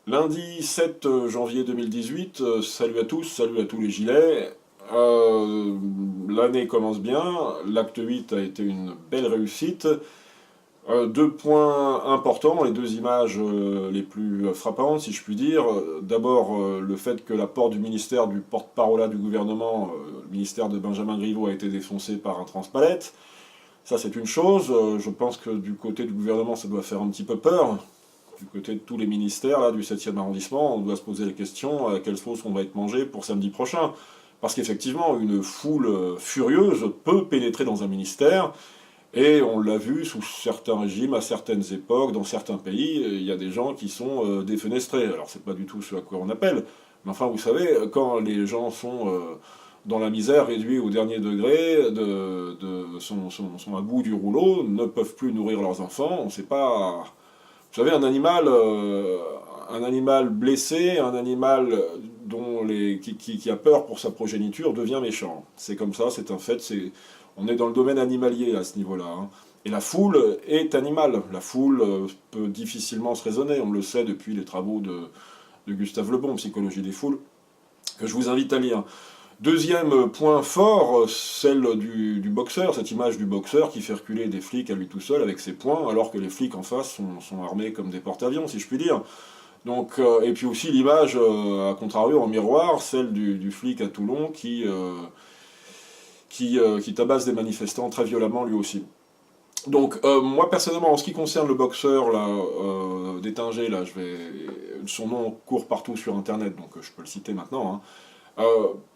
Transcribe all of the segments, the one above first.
Lundi 7 janvier 2018, salut à tous, salut à tous les gilets. L'année commence bien, l'acte 8 a été une belle réussite. Deux points importants, les deux images les plus frappantes, si je puis dire. D'abord, le fait que la porte du ministère du porte-parole du gouvernement, le ministère de Benjamin Griveaux, a été défoncé par un transpalette. Ça, c'est une chose. Je pense que du côté du gouvernement, ça doit faire un petit peu peur. Du côté de tous les ministères là, du 7e arrondissement, on doit se poser la question à quelle sauce on va être mangé pour samedi prochain. Parce qu'effectivement, une foule furieuse peut pénétrer dans un ministère, et on l'a vu sous certains régimes, à certaines époques, dans certains pays, il y a des gens qui sont défenestrés. Alors c'est pas du tout ce à quoi on appelle, mais enfin vous savez, quand les gens sont dans la misère, réduits au dernier degré, sont à bout du rouleau, ne peuvent plus nourrir leurs enfants, on ne sait pas... Vous savez, un animal blessé, un animal qui a peur pour sa progéniture devient méchant. C'est comme ça, c'est un fait, on est dans le domaine animalier à ce niveau-là. Hein. Et la foule est animale. La foule peut difficilement se raisonner, on le sait depuis les travaux de Gustave Le Bon, Psychologie des foules, que je vous invite à lire. Deuxième point fort, celle du boxeur, cette image du boxeur qui fait reculer des flics à lui tout seul avec ses poings, alors que les flics en face sont armés comme des porte-avions, si je puis dire. Donc, et puis aussi l'image, à contrario, en miroir, celle du flic à Toulon qui tabasse des manifestants très violemment lui aussi. Donc, moi personnellement, en ce qui concerne le boxeur là, d'Étinger, là, son nom court partout sur Internet, donc je peux le citer maintenant, hein.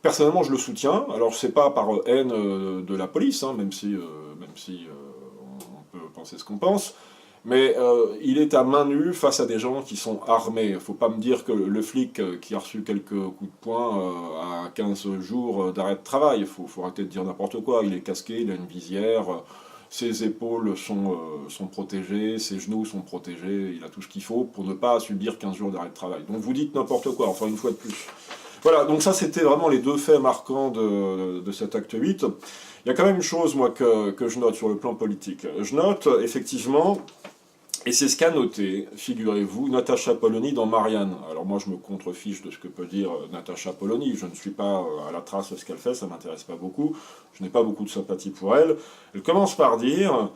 Personnellement, je le soutiens. Alors, c'est pas par haine de la police, hein, même si on peut penser ce qu'on pense, mais il est à main nue face à des gens qui sont armés. Faut pas me dire que le flic qui a reçu quelques coups de poing a 15 jours d'arrêt de travail. Faut arrêter de dire n'importe quoi. Il est casqué, il a une visière, ses épaules sont protégées, ses genoux sont protégés, il a tout ce qu'il faut pour ne pas subir 15 jours d'arrêt de travail. Donc vous dites n'importe quoi, enfin une fois de plus. Voilà, donc ça c'était vraiment les deux faits marquants de cet acte 8. Il y a quand même une chose, moi, que je note sur le plan politique. Je note, effectivement, et c'est ce qu'a noté, figurez-vous, Natacha Polony dans Marianne. Alors moi je me contrefiche de ce que peut dire Natacha Polony, je ne suis pas à la trace de ce qu'elle fait, ça ne m'intéresse pas beaucoup, je n'ai pas beaucoup de sympathie pour elle. Elle commence par dire...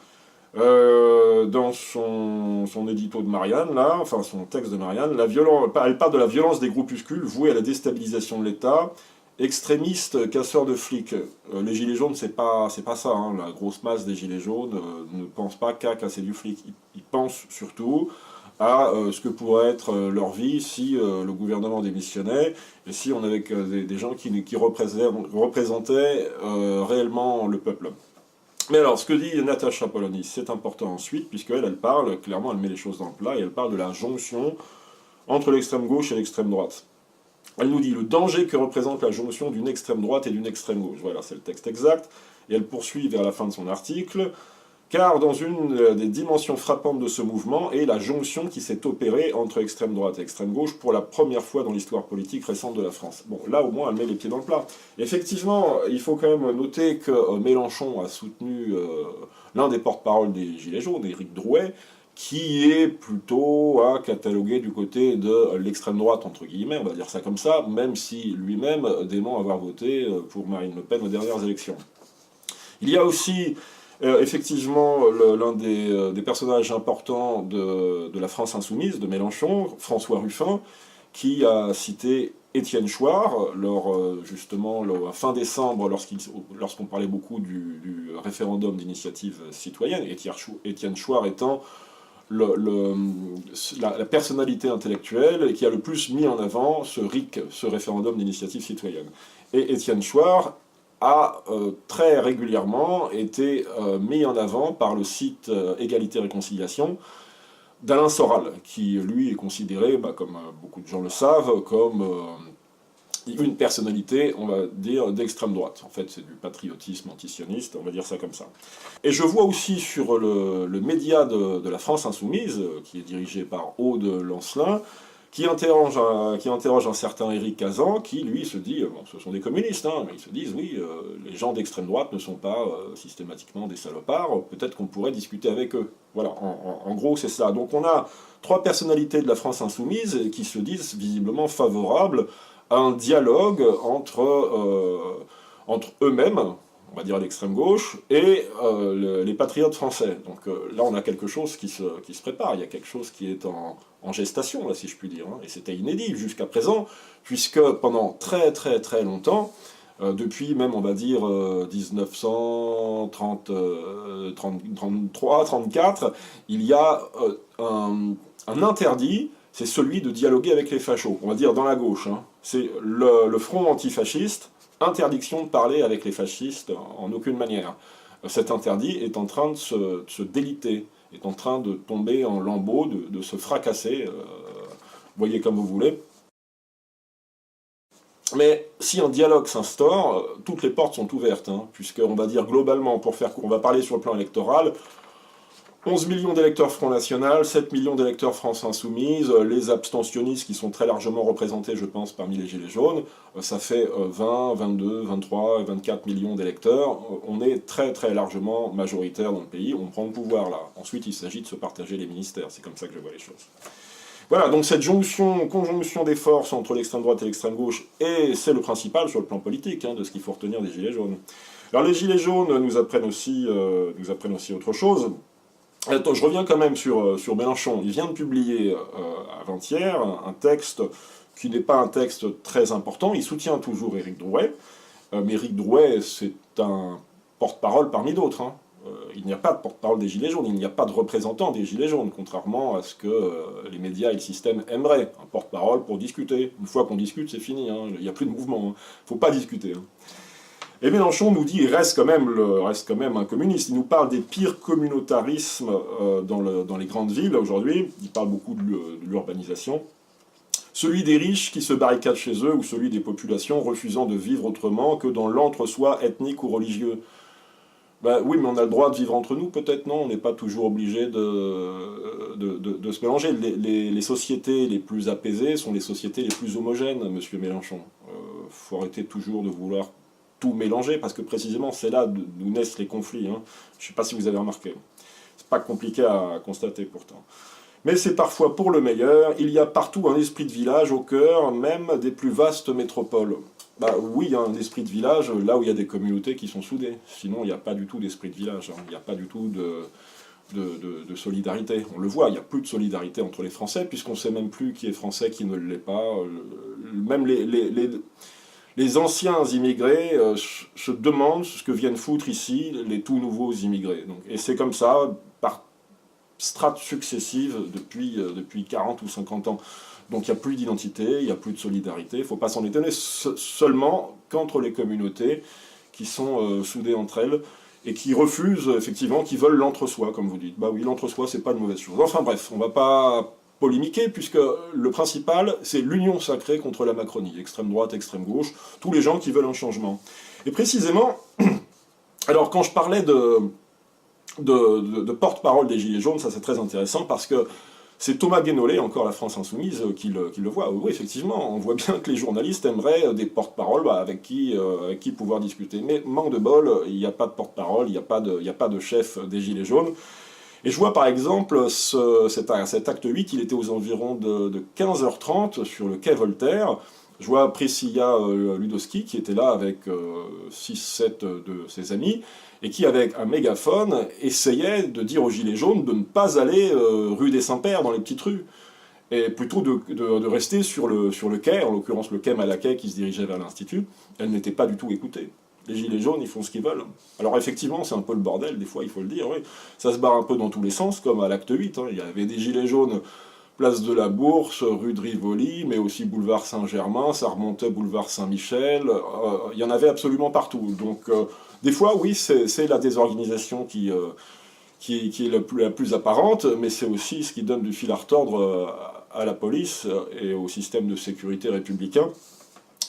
dans son édito de Marianne, là, enfin son texte de Marianne, elle parle de la violence des groupuscules voués à la déstabilisation de l'État, extrémistes, casseurs de flics. Les gilets jaunes, c'est pas ça, hein. La grosse masse des gilets jaunes ne pense pas qu'à casser du flic. Ils pensent surtout à ce que pourrait être leur vie si le gouvernement démissionnait, et si on avait des gens qui représentaient réellement le peuple. Mais alors, ce que dit Natacha Polony, c'est important ensuite, puisqu'elle parle, clairement, elle met les choses dans le plat, et elle parle de la jonction entre l'extrême gauche et l'extrême droite. Elle nous dit le danger que représente la jonction d'une extrême droite et d'une extrême gauche. Voilà, c'est le texte exact, et elle poursuit vers la fin de son article, car dans une des dimensions frappantes de ce mouvement est la jonction qui s'est opérée entre extrême droite et extrême gauche pour la première fois dans l'histoire politique récente de la France. Bon, là au moins elle met les pieds dans le plat. Effectivement, il faut quand même noter que Mélenchon a soutenu l'un des porte-parole des Gilets jaunes, Éric Drouet, qui est plutôt à cataloguer du côté de l'extrême droite, entre guillemets, on va dire ça comme ça, même si lui-même dément avoir voté pour Marine Le Pen aux dernières élections. Il y a aussi... effectivement, l'un des personnages importants de la France insoumise, de Mélenchon, François Ruffin, qui a cité Étienne Chouard, justement, fin décembre, lorsqu'on parlait beaucoup du référendum d'initiative citoyenne, Étienne Chouard étant la personnalité intellectuelle qui a le plus mis en avant ce RIC, ce référendum d'initiative citoyenne. Et Étienne Chouard a très régulièrement été mis en avant par le site Égalité Réconciliation d'Alain Soral, qui lui est considéré, comme beaucoup de gens le savent, comme une personnalité, on va dire, d'extrême droite. En fait, c'est du patriotisme antisioniste, on va dire ça comme ça. Et je vois aussi sur le média de la France Insoumise, qui est dirigé par Aude Lancelin, qui interroge un certain Éric Cazan, qui lui se dit, bon, ce sont des communistes, hein, mais ils se disent, oui, les gens d'extrême droite ne sont pas systématiquement des salopards, peut-être qu'on pourrait discuter avec eux. Voilà, en gros c'est ça. Donc on a trois personnalités de la France insoumise qui se disent visiblement favorables à un dialogue entre eux-mêmes, on va dire à l'extrême gauche, et les patriotes français. Donc là, on a quelque chose qui se prépare, il y a quelque chose qui est en gestation, là, si je puis dire. Hein. Et c'était inédit jusqu'à présent, puisque pendant très très très longtemps, depuis même, on va dire, 1933-34, il y a un interdit, c'est celui de dialoguer avec les fachos, on va dire dans la gauche. Hein. C'est le front antifasciste, interdiction de parler avec les fascistes en aucune manière. Cet interdit est en train de se déliter, est en train de tomber en lambeaux, de se fracasser, voyez comme vous voulez. Mais si un dialogue s'instaure, toutes les portes sont ouvertes, hein, puisqu'on va dire globalement, pour faire court, on va parler sur le plan électoral, 11 millions d'électeurs Front National, 7 millions d'électeurs France Insoumise, les abstentionnistes qui sont très largement représentés, je pense, parmi les Gilets jaunes, ça fait 20, 22, 23, 24 millions d'électeurs. On est très très largement majoritaire dans le pays, on prend le pouvoir là. Ensuite, il s'agit de se partager les ministères, c'est comme ça que je vois les choses. Voilà, donc cette conjonction des forces entre l'extrême droite et l'extrême gauche, et c'est le principal sur le plan politique, hein, de ce qu'il faut retenir des Gilets jaunes. Alors les Gilets jaunes nous apprennent aussi autre chose. Attends, je reviens quand même sur Mélenchon. Il vient de publier avant-hier un texte qui n'est pas un texte très important. Il soutient toujours Éric Drouet, mais Éric Drouet, c'est un porte-parole parmi d'autres. Hein. Il n'y a pas de porte-parole des Gilets jaunes, il n'y a pas de représentant des Gilets jaunes, contrairement à ce que les médias et le système aimeraient. Un porte-parole pour discuter. Une fois qu'on discute, c'est fini, hein. Il n'y a plus de mouvement. Il ne faut pas discuter. Hein. Et Mélenchon nous dit, il reste quand même un communiste. Il nous parle des pires communautarismes dans les grandes villes aujourd'hui. Il parle beaucoup de l'urbanisation. Celui des riches qui se barricadent chez eux, ou celui des populations refusant de vivre autrement que dans l'entre-soi ethnique ou religieux. Ben oui, mais on a le droit de vivre entre nous, peut-être, non? On n'est pas toujours obligé de se mélanger. Les sociétés les plus apaisées sont les sociétés les plus homogènes, monsieur Mélenchon. Faut arrêter toujours de vouloir tout mélanger, parce que précisément, c'est là d'où naissent les conflits. Hein. Je ne sais pas si vous avez remarqué. C'est pas compliqué à constater, pourtant. Mais c'est parfois pour le meilleur. Il y a partout un esprit de village au cœur, même des plus vastes métropoles. Bah oui, il y a un esprit de village là où il y a des communautés qui sont soudées. Sinon, il n'y a pas du tout d'esprit de village. Hein. Il n'y a pas du tout de solidarité. On le voit, il n'y a plus de solidarité entre les Français, puisqu'on ne sait même plus qui est français, qui ne l'est pas. Même les anciens immigrés se demandent ce que viennent foutre ici les tout nouveaux immigrés. Donc, et c'est comme ça, par strates successives, depuis 40 ou 50 ans. Donc il n'y a plus d'identité, il n'y a plus de solidarité, il ne faut pas s'en étonner, seulement qu'entre les communautés qui sont soudées entre elles, et qui refusent, effectivement, qui veulent l'entre-soi, comme vous dites. Bah oui, l'entre-soi, c'est pas une mauvaise chose. Enfin bref, on ne va pas polémiquer, puisque le principal, c'est l'union sacrée contre la Macronie, extrême droite, extrême gauche, tous les gens qui veulent un changement. Et précisément, alors quand je parlais de porte-parole des Gilets jaunes, ça c'est très intéressant, parce que c'est Thomas Guénolé, encore la France Insoumise, qui le voit. Oui, effectivement, on voit bien que les journalistes aimeraient des porte-paroles avec qui pouvoir discuter. Mais manque de bol, il n'y a pas de porte-parole, il n'y a pas de chef des Gilets jaunes. Et je vois par exemple cet acte 8, il était aux environs de 15h30 sur le quai Voltaire. Je vois Priscilla Ludowski qui était là avec 6-7 de ses amis, et qui, avec un mégaphone, essayait de dire aux Gilets jaunes de ne pas aller rue des Saints-Pères, dans les petites rues, et plutôt de rester sur le quai, en l'occurrence le quai Malaquais qui se dirigeait vers l'Institut. Elle n'était pas du tout écoutée. Les Gilets jaunes, ils font ce qu'ils veulent. Alors effectivement, c'est un peu le bordel, des fois, il faut le dire, oui. Ça se barre un peu dans tous les sens, comme à l'acte 8. Hein. Il y avait des Gilets jaunes place de la Bourse, rue de Rivoli, mais aussi boulevard Saint-Germain, ça remontait boulevard Saint-Michel, il y en avait absolument partout. Donc des fois, oui, c'est la désorganisation qui est la plus apparente, mais c'est aussi ce qui donne du fil à retordre à la police et au système de sécurité républicain.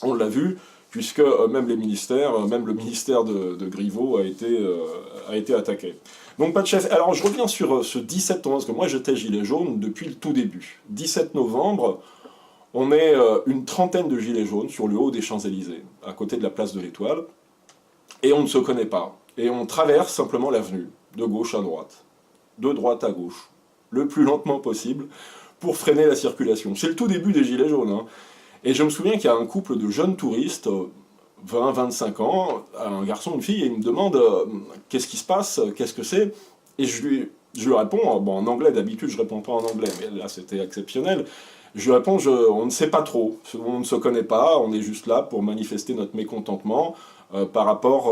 On l'a vu, puisque même les ministères, même le ministère de Griveaux a été attaqué. Donc pas de chef. Alors je reviens sur ce 17 novembre, parce que moi j'étais gilet jaune depuis le tout début. 17 novembre, On est une trentaine de gilets jaunes sur le haut des Champs-Élysées, à côté de la place de l'Étoile, et on ne se connaît pas. Et on traverse simplement l'avenue, de gauche à droite, de droite à gauche, le plus lentement possible, pour freiner la circulation. C'est le tout début des gilets jaunes, hein. Et je me souviens qu'il y a un couple de jeunes touristes, 20-25 ans, un garçon, une fille, et ils me demandent qu'est-ce qui se passe, qu'est-ce que c'est. Et je lui réponds, bon, en anglais, d'habitude je réponds pas en anglais, mais là c'était exceptionnel. Je lui réponds, on ne sait pas trop, on ne se connaît pas, on est juste là pour manifester notre mécontentement par rapport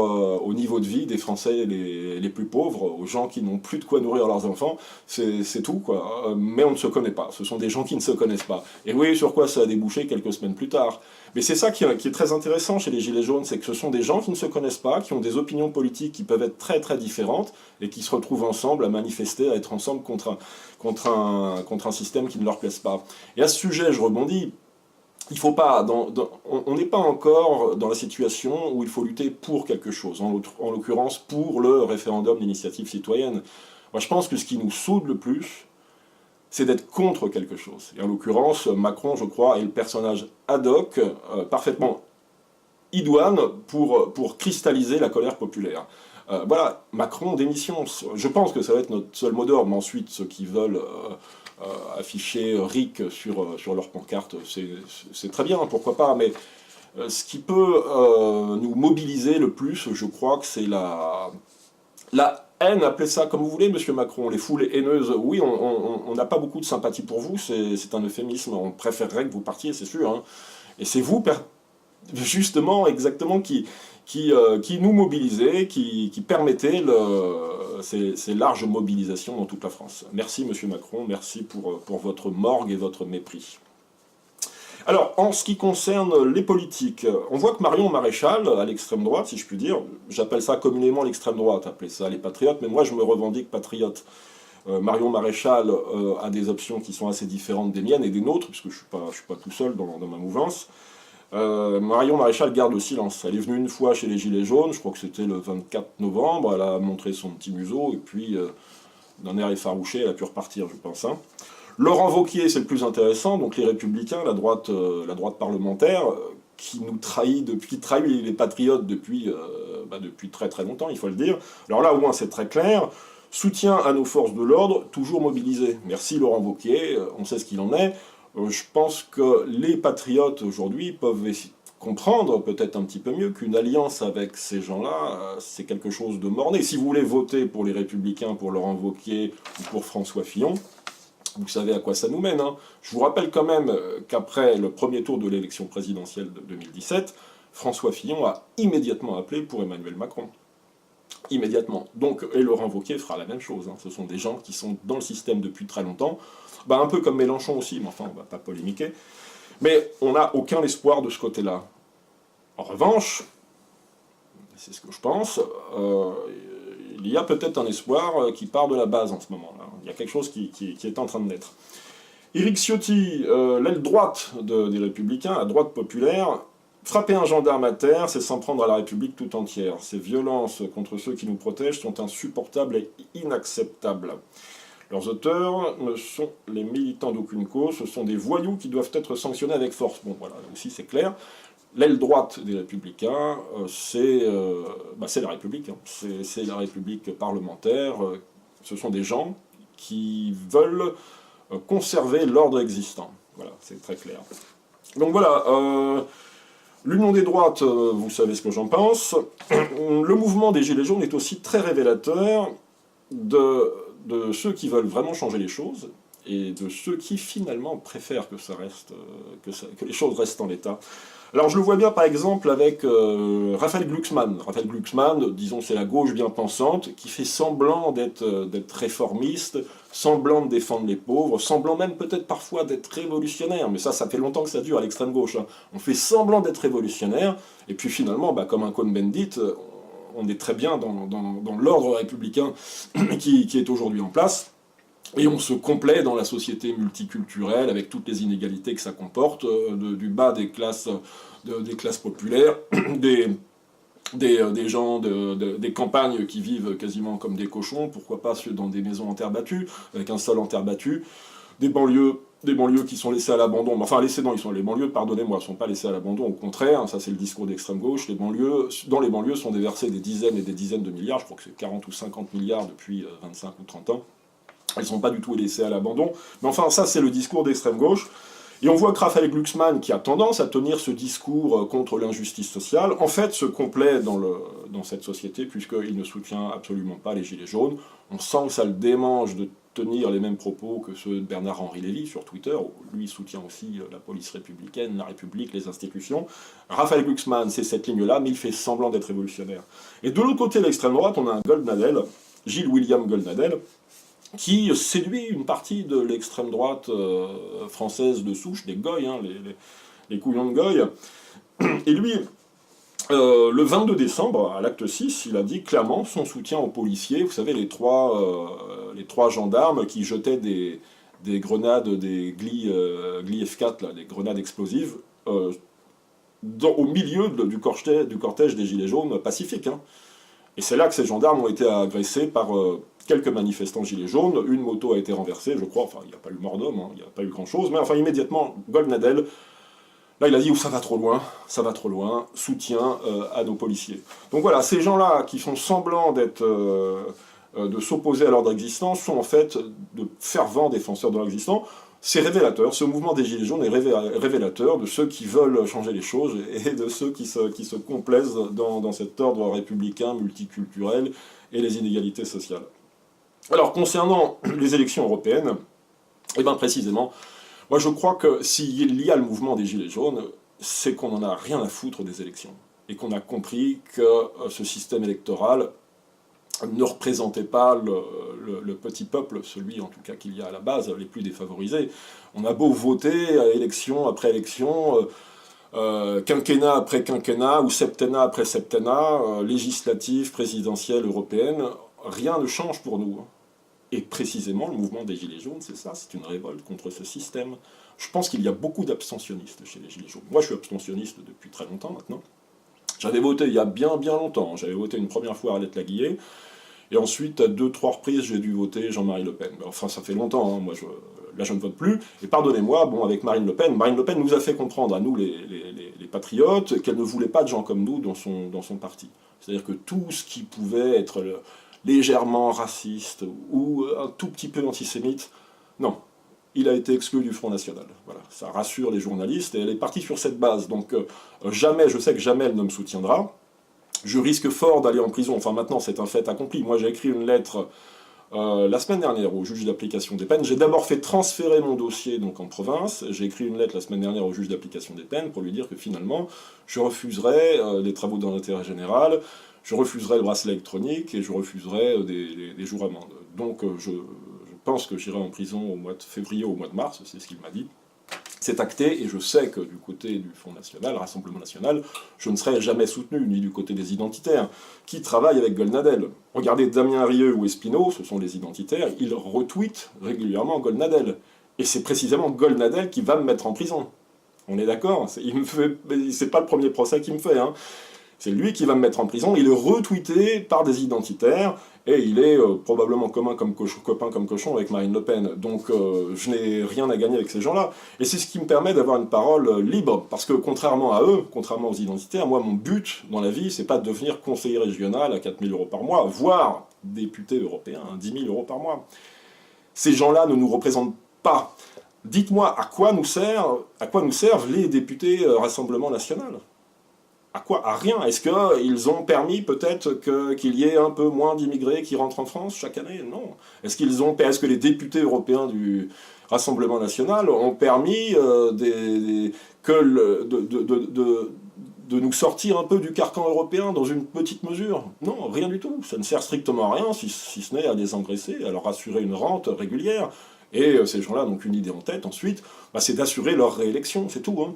au niveau de vie des Français les plus pauvres, aux gens qui n'ont plus de quoi nourrir leurs enfants, c'est tout, quoi. Mais on ne se connaît pas, ce sont des gens qui ne se connaissent pas. Et oui, sur quoi ça a débouché quelques semaines plus tard. Mais c'est ça qui est très intéressant chez les Gilets jaunes, c'est que ce sont des gens qui ne se connaissent pas, qui ont des opinions politiques qui peuvent être très très différentes, et qui se retrouvent ensemble à manifester, à être ensemble contre un système qui ne leur plaise pas. Et à ce sujet, je rebondis, il faut pas, on n'est pas encore dans la situation où il faut lutter pour quelque chose, en l'occurrence pour le référendum d'initiative citoyenne. Moi je pense que ce qui nous soude le plus, c'est d'être contre quelque chose. Et en l'occurrence, Macron, je crois, est le personnage ad hoc, parfaitement idoine pour cristalliser la colère populaire. Voilà, Macron, démission. Je pense que ça va être notre seul mot d'ordre, mais ensuite, ceux qui veulent afficher RIC sur leur pancarte, c'est très bien, pourquoi pas, mais ce qui peut nous mobiliser le plus, je crois que c'est la haine, appelez ça comme vous voulez, monsieur Macron, les foules haineuses. Oui, on n'a pas beaucoup de sympathie pour vous, c'est un euphémisme, on préférerait que vous partiez, c'est sûr, hein. Et c'est vous, justement, exactement, qui nous mobilisait, qui permettait ces larges mobilisations dans toute la France. Merci, monsieur Macron, merci pour votre morgue et votre mépris. Alors, en ce qui concerne les politiques, on voit que Marion Maréchal, à l'extrême droite, si je puis dire, j'appelle ça communément l'extrême droite, appelez ça les patriotes, mais moi je me revendique patriote. Marion Maréchal a des options qui sont assez différentes des miennes et des nôtres, puisque je ne suis pas tout seul dans ma mouvance. Marion Maréchal garde le silence. Elle est venue une fois chez les Gilets jaunes, je crois que c'était le 24 novembre, elle a montré son petit museau, et puis d'un air effarouché, elle a pu repartir, je pense, hein. Laurent Wauquiez, c'est le plus intéressant, donc les Républicains, la droite parlementaire, qui trahit les patriotes depuis très très longtemps, il faut le dire. Alors là, au moins, c'est très clair. Soutien à nos forces de l'ordre, toujours mobilisées. Merci Laurent Wauquiez, on sait ce qu'il en est. Je pense que les patriotes, aujourd'hui, peuvent comprendre peut-être un petit peu mieux qu'une alliance avec ces gens-là, c'est quelque chose de morné. Si vous voulez voter pour les Républicains, pour Laurent Wauquiez ou pour François Fillon, vous savez à quoi ça nous mène, hein. Je vous rappelle quand même qu'après le premier tour de l'élection présidentielle de 2017, François Fillon a immédiatement appelé pour Emmanuel Macron. Immédiatement. Donc, et Laurent Wauquiez fera la même chose, hein. Ce sont des gens qui sont dans le système depuis très longtemps, un peu comme Mélenchon aussi, mais enfin, on ne va pas polémiquer. Mais on n'a aucun espoir de ce côté-là. En revanche, c'est ce que je pense, il y a peut-être un espoir qui part de la base en ce moment-là. Il y a quelque chose qui est en train de naître. Éric Ciotti, l'aile droite des Républicains, la droite populaire, frapper un gendarme à terre, c'est s'en prendre à la République tout entière. Ces violences contre ceux qui nous protègent sont insupportables et inacceptables. Leurs auteurs ne sont les militants d'aucune cause, ce sont des voyous qui doivent être sanctionnés avec force. Bon, voilà, là aussi c'est clair. L'aile droite des Républicains, c'est la République, hein. C'est la République parlementaire. Ce sont des gens qui veulent conserver l'ordre existant. Voilà, c'est très clair. Donc voilà, l'union des droites, vous savez ce que j'en pense. Le mouvement des Gilets jaunes est aussi très révélateur de ceux qui veulent vraiment changer les choses et de ceux qui finalement préfèrent que les choses restent en l'état. Alors je le vois bien par exemple avec Raphaël Glucksmann. Raphaël Glucksmann, disons c'est la gauche bien pensante, qui fait semblant d'être réformiste, semblant de défendre les pauvres, semblant même peut-être parfois d'être révolutionnaire, mais ça fait longtemps que ça dure à l'extrême gauche, hein. On fait semblant d'être révolutionnaire, et puis finalement, comme un Cohn-Bendit, on est très bien dans l'ordre républicain qui est aujourd'hui en place. Et on se complaît dans la société multiculturelle avec toutes les inégalités que ça comporte, du bas des classes populaires, des gens des campagnes qui vivent quasiment comme des cochons, pourquoi pas dans des maisons en terre battue, avec un sol en terre battue, des banlieues des banlieues qui sont laissées à l'abandon. Enfin, laissées, non, les banlieues, pardonnez-moi, ne sont pas laissées à l'abandon, au contraire, ça c'est le discours d'extrême gauche, dans les banlieues sont déversés des dizaines et des dizaines de milliards, je crois que c'est 40 ou 50 milliards depuis 25 ou 30 ans. Elles ne sont pas du tout laissées à l'abandon. Mais enfin, ça c'est le discours d'extrême gauche. Et on voit que Raphaël Glucksmann, qui a tendance à tenir ce discours contre l'injustice sociale, en fait se complaît dans cette société, puisqu'il ne soutient absolument pas les Gilets jaunes. On sent que ça le démange de tenir les mêmes propos que ceux de Bernard-Henri Lévy sur Twitter, où lui soutient aussi la police républicaine, la République, les institutions. Raphaël Glucksmann, c'est cette ligne-là, mais il fait semblant d'être révolutionnaire. Et de l'autre côté de l'extrême droite, on a un Goldnadel, Gilles William Goldnadel, qui séduit une partie de l'extrême droite française de souche, des Goy, hein, les couillons de Goy. Et lui, le 22 décembre, à l'acte 6, il a dit clairement son soutien aux policiers, vous savez, les trois gendarmes qui jetaient des grenades, des Gli F4, là, des grenades explosives, au milieu du cortège des Gilets jaunes pacifiques. Hein. Et c'est là que ces gendarmes ont été agressés par quelques manifestants gilets jaunes. Une moto a été renversée, je crois. Enfin, il n'y a pas eu mort d'homme, hein, il n'y a pas eu grand-chose. Mais enfin, immédiatement, Goldnadel, là, il a dit « ça va trop loin, soutien à nos policiers ». Donc voilà, ces gens-là qui font semblant de s'opposer à l'ordre existant sont en fait de fervents défenseurs de l'ordre existant. C'est révélateur, ce mouvement des Gilets jaunes est révélateur de ceux qui veulent changer les choses et de ceux qui se complaisent dans cet ordre républicain, multiculturel et les inégalités sociales. Alors, concernant les élections européennes, eh bien précisément, moi je crois que s'il y a le mouvement des Gilets jaunes, c'est qu'on n'en a rien à foutre des élections. Et qu'on a compris que ce système électoral ne représentait pas le petit peuple, celui en tout cas qu'il y a à la base, les plus défavorisés. On a beau voter élection après élection, quinquennat après quinquennat, ou septennat après septennat, législative, présidentielle, européenne, rien ne change pour nous. Et précisément, le mouvement des Gilets jaunes, c'est ça, c'est une révolte contre ce système. Je pense qu'il y a beaucoup d'abstentionnistes chez les Gilets jaunes. Moi, je suis abstentionniste depuis très longtemps maintenant. J'avais voté il y a bien longtemps. J'avais voté une première fois Arlette Laguillet, et ensuite, à 2-3 reprises, j'ai dû voter Jean-Marie Le Pen. Enfin, ça fait longtemps, hein. Moi, là, je ne vote plus. Et pardonnez-moi, bon, avec Marine Le Pen nous a fait comprendre, à nous, les patriotes, qu'elle ne voulait pas de gens comme nous dans son parti. C'est-à-dire que tout ce qui pouvait être légèrement raciste ou un tout petit peu antisémite, non. Il a été exclu du Front National. Voilà, ça rassure les journalistes, et elle est partie sur cette base. Donc, jamais, je sais que jamais elle ne me soutiendra. Je risque fort d'aller en prison. Enfin, maintenant, c'est un fait accompli. Moi, j'ai écrit une lettre la semaine dernière au juge d'application des peines. J'ai d'abord fait transférer mon dossier donc, en province. J'ai écrit une lettre la semaine dernière au juge d'application des peines pour lui dire que finalement, je refuserai les travaux dans l'intérêt général, je refuserai le bracelet électronique et je refuserai des jours amende. Donc, je pense que j'irai en prison au mois de février ou au mois de mars, c'est ce qu'il m'a dit. C'est acté, et je sais que du côté du Front National, Rassemblement National, je ne serai jamais soutenu, ni du côté des identitaires, qui travaillent avec Goldnadel. Regardez Damien Rieu ou Espino, ce sont les identitaires, ils retweetent régulièrement Goldnadel. Et c'est précisément Goldnadel qui va me mettre en prison. On est d'accord? C'est pas le premier procès qu'il me fait, hein. C'est lui qui va me mettre en prison, il est retweeté par des identitaires, et il est probablement copain comme cochon avec Marine Le Pen. Donc je n'ai rien à gagner avec ces gens-là. Et c'est ce qui me permet d'avoir une parole libre, parce que contrairement à eux, contrairement aux identitaires, moi mon but dans la vie, c'est pas de devenir conseiller régional à 4 000 € par mois, voire député européen à 10 000 € par mois. Ces gens-là ne nous représentent pas. Dites-moi, à quoi nous servent les députés Rassemblement National ? À quoi? À rien. Est-ce qu'ils ont permis peut-être qu'il y ait un peu moins d'immigrés qui rentrent en France chaque année? Non. Est-ce que les députés européens du Rassemblement National ont permis de nous sortir un peu du carcan européen dans une petite mesure? Non, rien du tout. Ça ne sert strictement à rien, si ce n'est à les engraisser, à leur assurer une rente régulière. Et ces gens-là n'ont qu'une idée en tête ensuite, c'est d'assurer leur réélection, c'est tout, hein.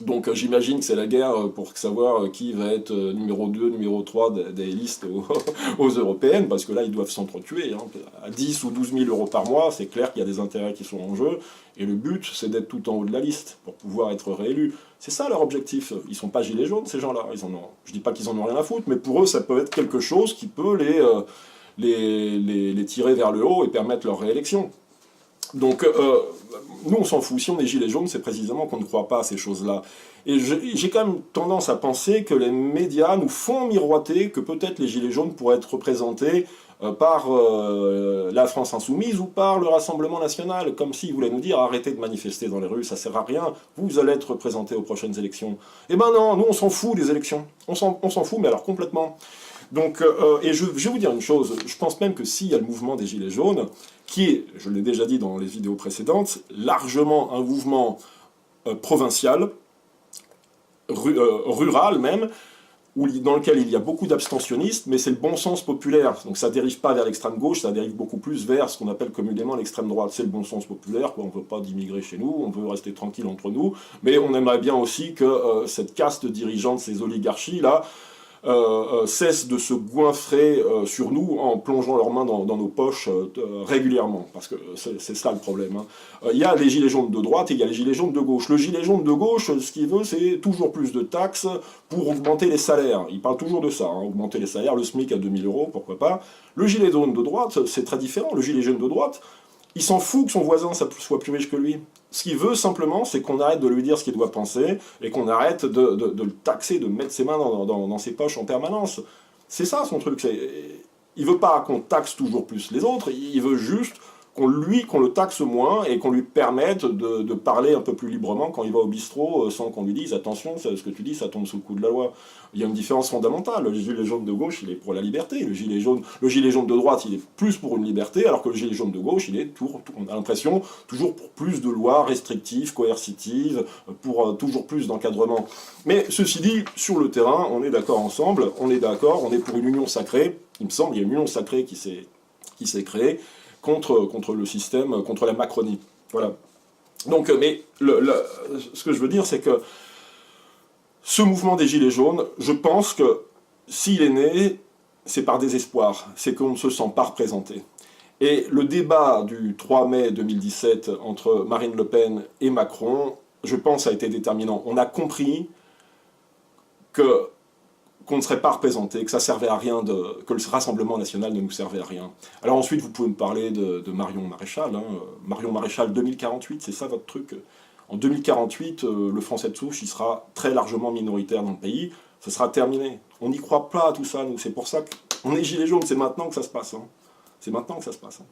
Donc j'imagine que c'est la guerre pour savoir qui va être numéro 2, numéro 3 des listes aux européennes, parce que là ils doivent s'entretuer. Hein. À 10 ou 12 000 € par mois, c'est clair qu'il y a des intérêts qui sont en jeu, et le but c'est d'être tout en haut de la liste pour pouvoir être réélu. C'est ça leur objectif. Ils sont pas gilets jaunes ces gens-là. Je dis pas qu'ils en ont rien à foutre, mais pour eux ça peut être quelque chose qui peut les tirer vers le haut et permettre leur réélection. Donc, nous, on s'en fout. Si on est gilet jaune, c'est précisément qu'on ne croit pas à ces choses-là. Et j'ai quand même tendance à penser que les médias nous font miroiter que peut-être les gilets jaunes pourraient être représentés par la France Insoumise ou par le Rassemblement National, comme s'ils voulaient nous dire arrêtez de manifester dans les rues, ça sert à rien, vous allez être représentés aux prochaines élections. Eh ben non, nous on s'en fout des élections. On s'en fout, mais alors complètement. Donc, et je vais vous dire une chose, je pense même que s'il y a le mouvement des Gilets jaunes, qui est, je l'ai déjà dit dans les vidéos précédentes, largement un mouvement provincial, rural même, dans lequel il y a beaucoup d'abstentionnistes, mais c'est le bon sens populaire. Donc ça dérive pas vers l'extrême gauche, ça dérive beaucoup plus vers ce qu'on appelle communément l'extrême droite. C'est le bon sens populaire, quoi. On ne veut pas d'immigrés chez nous, on veut rester tranquille entre nous, mais on aimerait bien aussi que cette caste dirigeante, ces oligarchies-là, cessent de se goinfrer sur nous en plongeant leurs mains dans nos poches régulièrement, parce que c'est ça le problème. Il y a les gilets jaunes de droite et il y a les gilets jaunes de gauche. Le gilet jaune de gauche, ce qu'il veut, c'est toujours plus de taxes pour augmenter les salaires. Il parle toujours de ça, hein, augmenter les salaires, le SMIC à 2000 €, pourquoi pas. Le gilet jaune de droite, c'est très différent. Le gilet jaune de droite, il s'en fout que son voisin soit plus riche que lui. Ce qu'il veut simplement, c'est qu'on arrête de lui dire ce qu'il doit penser et qu'on arrête de le taxer, de mettre ses mains dans ses poches en permanence. C'est ça son truc. Il veut pas qu'on taxe toujours plus les autres, il veut juste qu'on le taxe moins et qu'on lui permette de parler un peu plus librement quand il va au bistrot sans qu'on lui dise attention, ce que tu dis, ça tombe sous le coup de la loi. Il y a une différence fondamentale. Le gilet jaune de gauche, il est pour la liberté. Le gilet jaune de droite, il est plus pour une liberté, alors que le gilet jaune de gauche, il est, on a l'impression, toujours pour plus de lois restrictives, coercitives, pour toujours plus d'encadrement. Mais ceci dit, sur le terrain, on est d'accord ensemble, on est d'accord, on est pour une union sacrée. Il me semble, il y a une union sacrée qui s'est créée contre le système, contre la Macronie. Voilà. Donc, mais ce que je veux dire, c'est que ce mouvement des Gilets jaunes, je pense que s'il est né, c'est par désespoir, c'est qu'on ne se sent pas représenté. Et le débat du 3 mai 2017 entre Marine Le Pen et Macron, je pense, a été déterminant. On a compris qu'on ne serait pas représenté, que ça servait à rien, que le Rassemblement national ne nous servait à rien. Alors ensuite, vous pouvez me parler de Marion Maréchal. Hein. Marion Maréchal 2048, c'est ça votre truc? En 2048, le français de souche, il sera très largement minoritaire dans le pays. Ça sera terminé. On n'y croit pas à tout ça, nous. C'est pour ça qu'on est gilets jaunes. C'est maintenant que ça se passe. Hein. C'est maintenant que ça se passe. Hein.